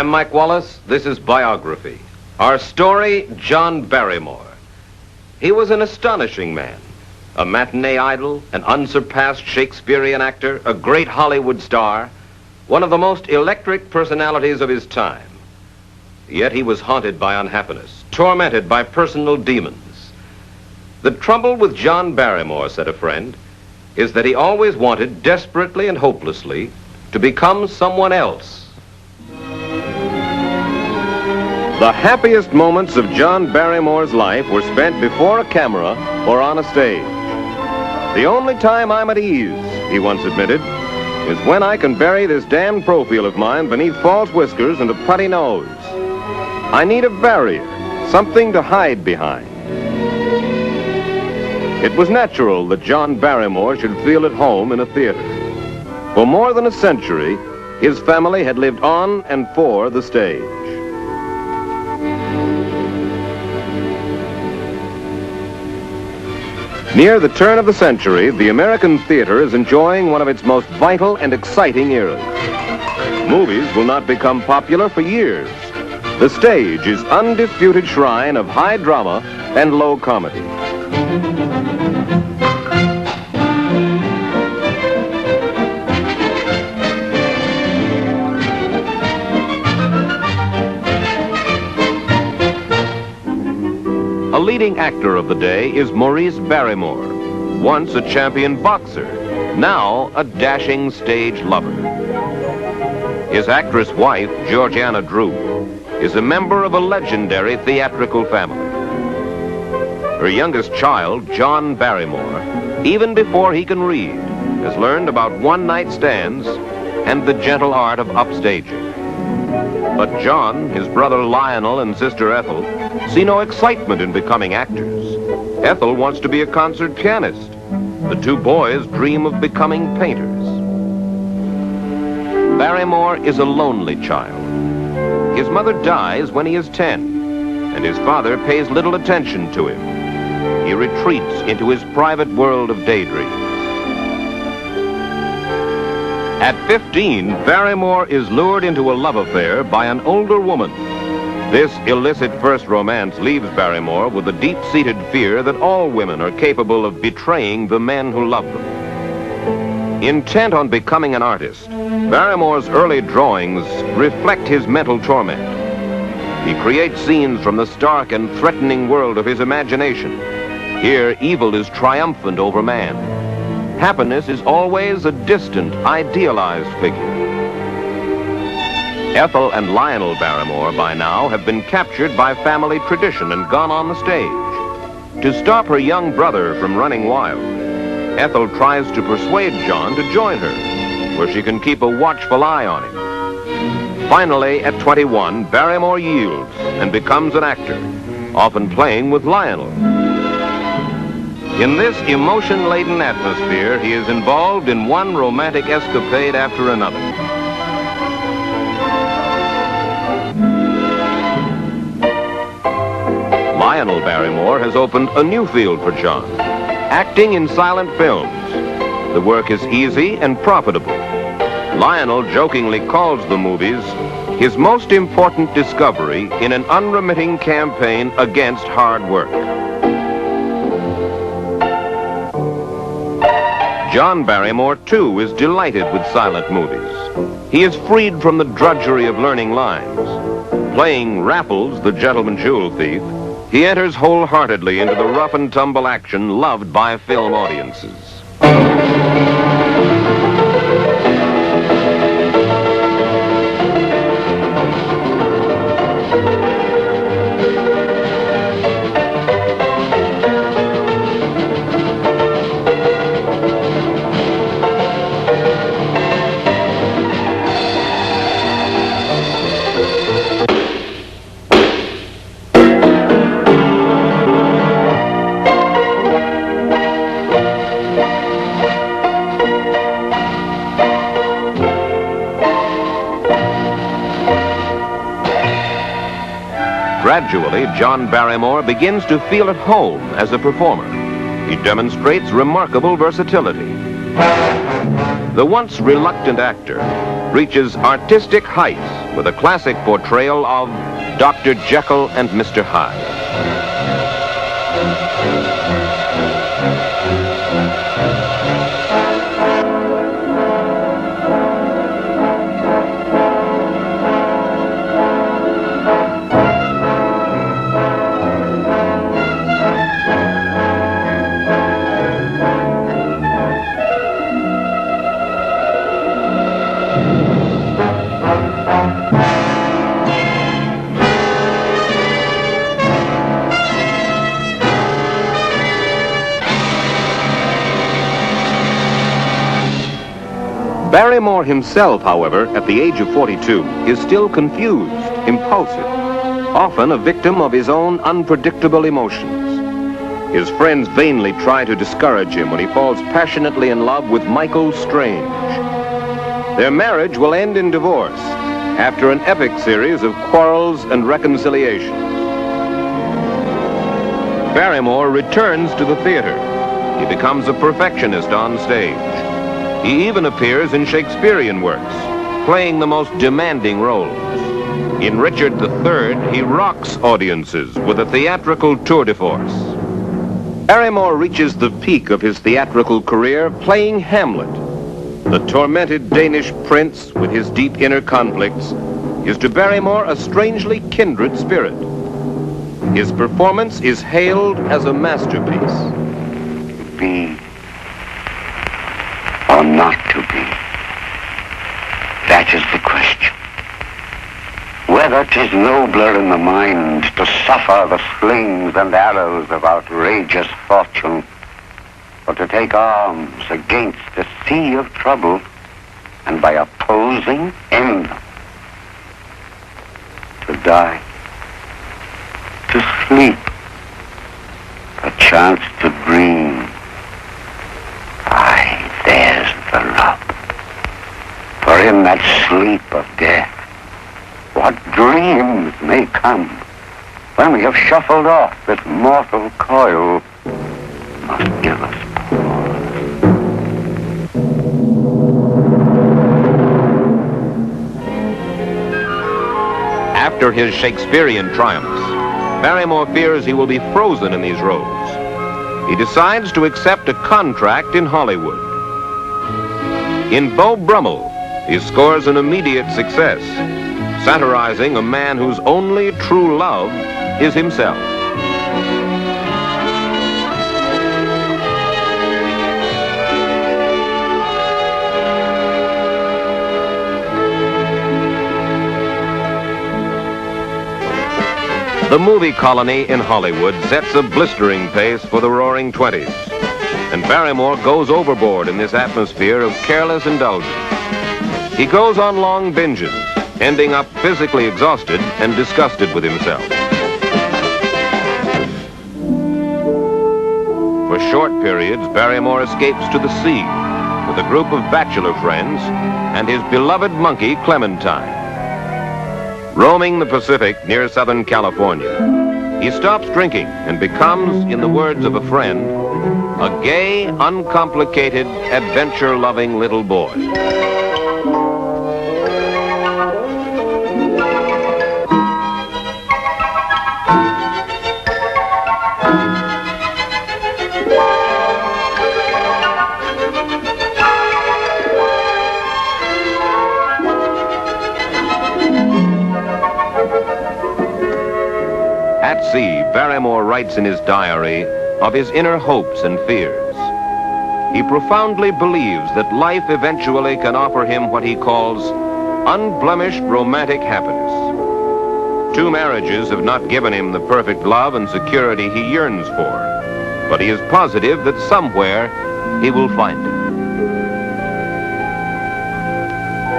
I'm Mike Wallace. This is Biography. Our story, John Barrymore. He was an astonishing man, a matinee idol, an unsurpassed Shakespearean actor, a great Hollywood star, one of the most electric personalities of his time. Yet he was haunted by unhappiness, tormented by personal demons. The trouble with John Barrymore, said a friend, is that he always wanted, desperately and hopelessly, to become someone else. The happiest moments of John Barrymore's life were spent before a camera or on a stage. The only time I'm at ease, he once admitted, is when I can bury this damned profile of mine beneath false whiskers and a putty nose. I need a barrier, something to hide behind. It was natural that John Barrymore should feel at home in a theater. For more than a century, his family had lived on and for the stage. Near the turn of the century, the American theater is enjoying one of its most vital and exciting eras. Movies will not become popular for years. The stage is undisputed shrine of high drama and low comedy. A leading actor of the day is Maurice Barrymore, once a champion boxer, now a dashing stage lover. His actress wife, Georgiana Drew, is a member of a legendary theatrical family. Her youngest child, John Barrymore, even before he can read, has learned about one-night stands and the gentle art of upstaging. But John, his brother Lionel, and sister Ethel see no excitement in becoming actors. Ethel wants to be a concert pianist. The two boys dream of becoming painters. Barrymore is a lonely child. His mother dies when he is 10, and his father pays little attention to him. He retreats into his private world of daydreams. At 15, Barrymore is lured into a love affair by an older woman. This illicit first romance leaves Barrymore with a deep-seated fear that all women are capable of betraying the men who love them. Intent on becoming an artist, Barrymore's early drawings reflect his mental torment. He creates scenes from the stark and threatening world of his imagination. Here, evil is triumphant over man. Happiness is always a distant, idealized figure. Ethel and Lionel Barrymore, by now, have been captured by family tradition and gone on the stage. To stop her young brother from running wild, Ethel tries to persuade John to join her, where she can keep a watchful eye on him. Finally, at 21, Barrymore yields and becomes an actor, often playing with Lionel. In this emotion-laden atmosphere, he is involved in one romantic escapade after another. Lionel Barrymore has opened a new field for John, acting in silent films. The work is easy and profitable. Lionel jokingly calls the movies his most important discovery in an unremitting campaign against hard work. John Barrymore, too, is delighted with silent movies. He is freed from the drudgery of learning lines. Playing Raffles, the gentleman jewel thief, he enters wholeheartedly into the rough-and-tumble action loved by film audiences. Gradually, John Barrymore begins to feel at home as a performer. He demonstrates remarkable versatility. The once reluctant actor reaches artistic heights with a classic portrayal of Dr. Jekyll and Mr. Hyde. Barrymore himself, however, at the age of 42, is still confused, impulsive, often a victim of his own unpredictable emotions. His friends vainly try to discourage him when he falls passionately in love with Michael Strange. Their marriage will end in divorce after an epic series of quarrels and reconciliations. Barrymore returns to the theater. He becomes a perfectionist on stage. He even appears in Shakespearean works, playing the most demanding roles. In Richard III, he rocks audiences with a theatrical tour de force. Barrymore reaches the peak of his theatrical career playing Hamlet. The tormented Danish prince, with his deep inner conflicts, is to Barrymore a strangely kindred spirit. His performance is hailed as a masterpiece. Be or not to be? That is the question. Whether 'tis nobler in the mind to suffer the slings and arrows of outrageous fortune, or to take arms against a sea of trouble, and by opposing end them. To die, to sleep, a chance to dream. Aye, there's the rub. For in that sleep of death, what dreams may come when we have shuffled off this mortal coil must give us pause. After his Shakespearean triumphs, Barrymore fears he will be frozen in these roles. He decides to accept a contract in Hollywood. In Beau Brummel, he scores an immediate success, satirizing a man whose only true love is himself. The movie colony in Hollywood sets a blistering pace for the Roaring Twenties, and Barrymore goes overboard in this atmosphere of careless indulgence. He goes on long binges, ending up physically exhausted and disgusted with himself. For short periods, Barrymore escapes to the sea with a group of bachelor friends and his beloved monkey, Clementine. Roaming the Pacific near Southern California, he stops drinking and becomes, in the words of a friend, a gay, uncomplicated, adventure-loving little boy. At sea, Barrymore writes in his diary of his inner hopes and fears. He profoundly believes that life eventually can offer him what he calls unblemished romantic happiness. 2 marriages have not given him the perfect love and security he yearns for, but he is positive that somewhere he will find it.